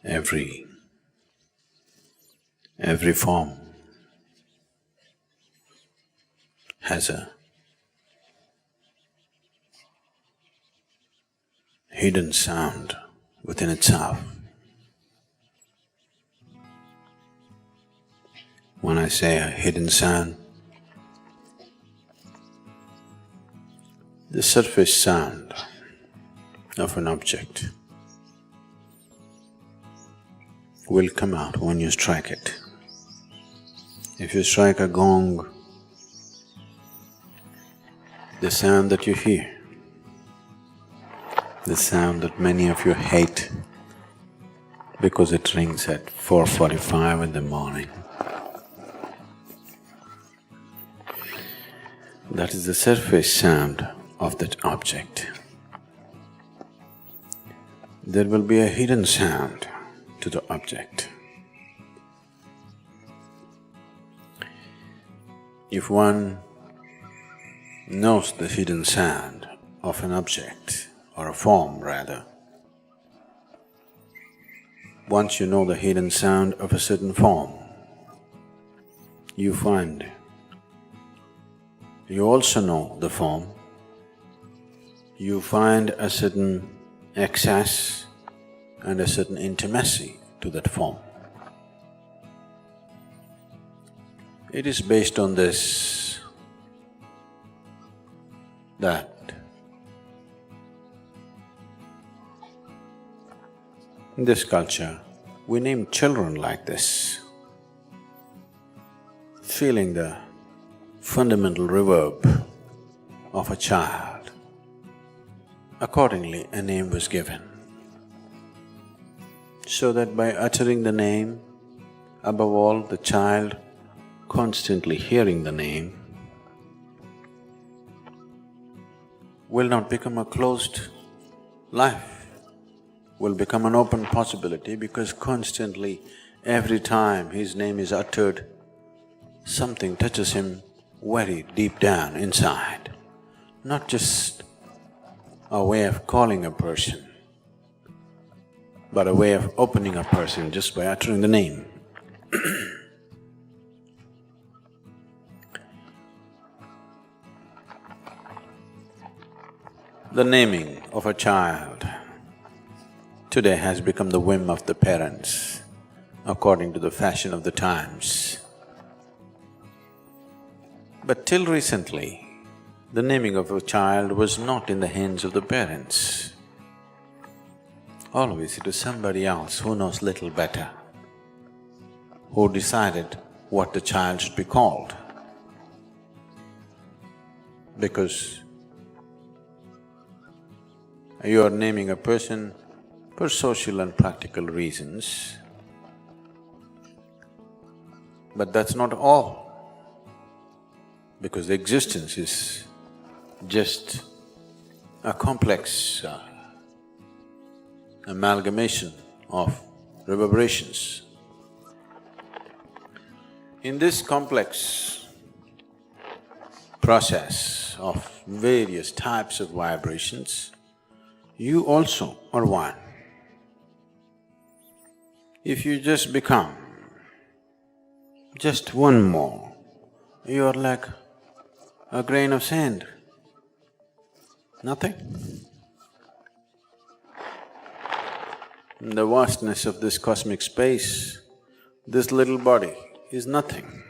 Every form has a hidden sound within itself. When I say a hidden sound, the surface sound of an object will come out when you strike it. If you strike a gong, the sound that you hear, the sound that many of you hate because it rings at 4:45 in the morning, that is the surface sound of that object. There will be a hidden sound to the object. If one knows the hidden sound of an object, or a form rather, once you know the hidden sound of a certain form, you find you also know the form, you find a certain access and a certain intimacy to that form. It is based on this that in this culture, we name children like this, feeling the fundamental reverb of a child. Accordingly, a name was given, so that by uttering the name, above all the child constantly hearing the name, will not become a closed life, will become an open possibility, because constantly, every time his name is uttered, something touches him very deep down inside. Not just a way of calling a person, but a way of opening a person just by uttering the name. The naming of a child today has become the whim of the parents, according to the fashion of the times. But till recently, the naming of a child was not in the hands of the parents. Always it was somebody else who knows little better, who decided what the child should be called. Because you are naming a person for social and practical reasons, but that's not all, because the existence is just a complex amalgamation of reverberations. In this complex process of various types of vibrations, you also are one. If you just become just one more, you are like a grain of sand, nothing. In the vastness of this cosmic space, this little body is nothing.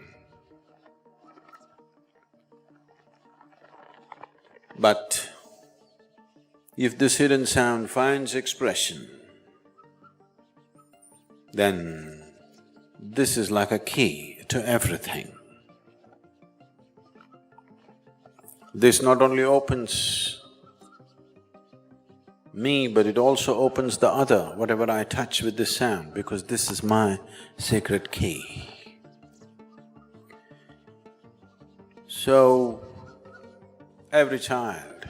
But if this hidden sound finds expression, then this is like a key to everything. This not only opens me, but it also opens the other, whatever I touch with this sound, because this is my sacred key. So, every child,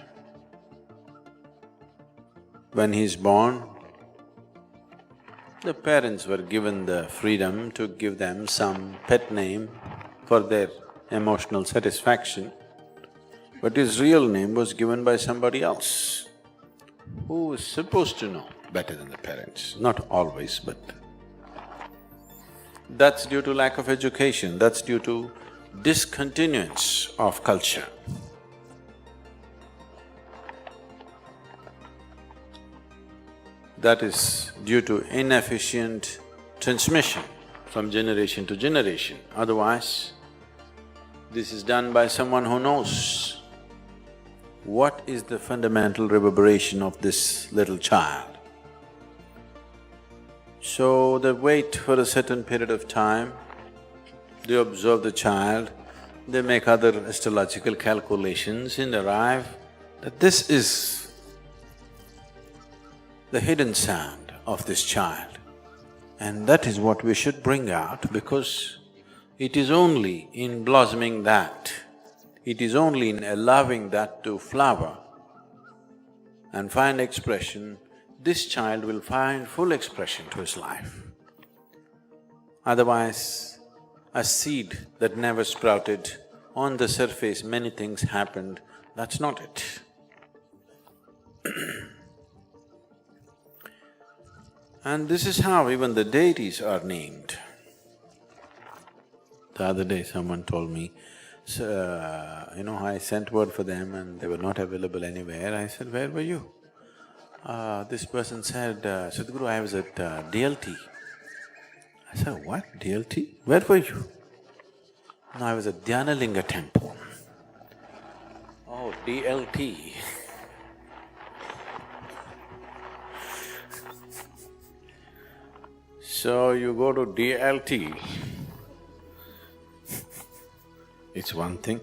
when he's born, the parents were given the freedom to give them some pet name for their emotional satisfaction, but his real name was given by somebody else who is supposed to know better than the parents. Not always, but that's due to lack of education, that's due to discontinuance of culture. That is due to inefficient transmission from generation to generation. Otherwise, this is done by someone who knows what is the fundamental reverberation of this little child. So they wait for a certain period of time, they observe the child, they make other astrological calculations and arrive that this is the hidden sound of this child. And that is what we should bring out, because it is only in blossoming that, it is only in allowing that to flower and find expression, this child will find full expression to his life. Otherwise, a seed that never sprouted, on the surface many things happened, that's not it. And this is how even the deities are named. The other day someone told me, I sent word for them and they were not available anywhere. I said, where were you? This person said, Sadhguru, I was at DLT. I said, what? DLT? Where were you? No, I was at Dhyanalinga temple. Oh, DLT. So you go to DLT, it's one thing.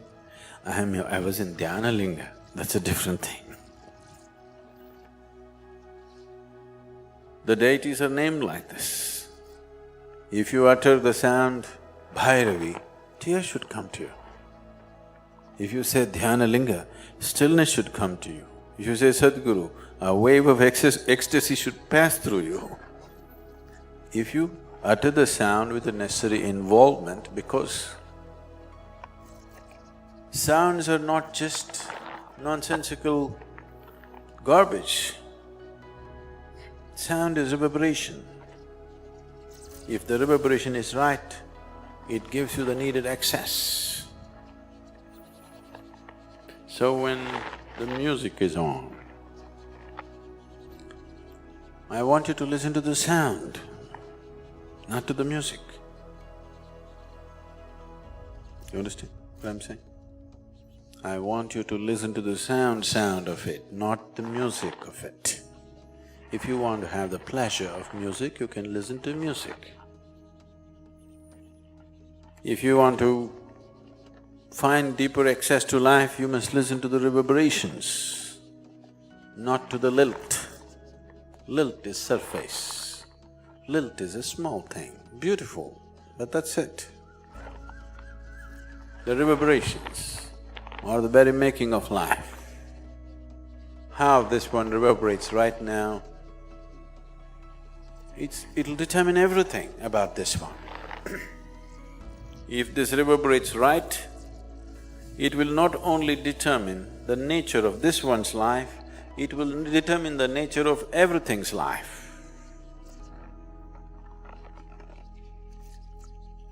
I was in Dhyanalinga, that's a different thing. The deities are named like this. If you utter the sound Bhairavi, tears should come to you. If you say Dhyanalinga, stillness should come to you. If you say Sadhguru, a wave of ecstasy should pass through you. If you utter the sound with the necessary involvement, because sounds are not just nonsensical garbage. Sound is reverberation. If the reverberation is right, it gives you the needed access. So when the music is on, I want you to listen to the sound, not to the music. You understand what I'm saying? I want you to listen to the sound of it, not the music of it. If you want to have the pleasure of music, you can listen to music. If you want to find deeper access to life, you must listen to the reverberations, not to the lilt. Lilt is surface. Lilt is a small thing, beautiful, but that's it. The reverberations are the very making of life. How this one reverberates right now, it'll determine everything about this one. If this reverberates right, it will not only determine the nature of this one's life, it will determine the nature of everything's life.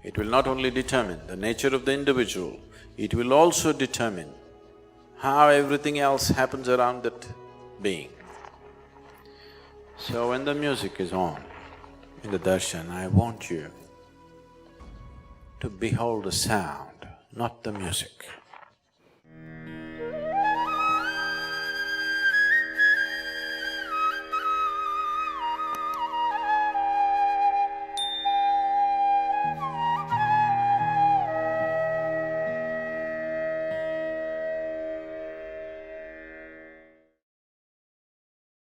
It will not only determine the nature of the individual, it will also determine how everything else happens around that being. So when the music is on in the darshan, I want you to behold the sound, not the music.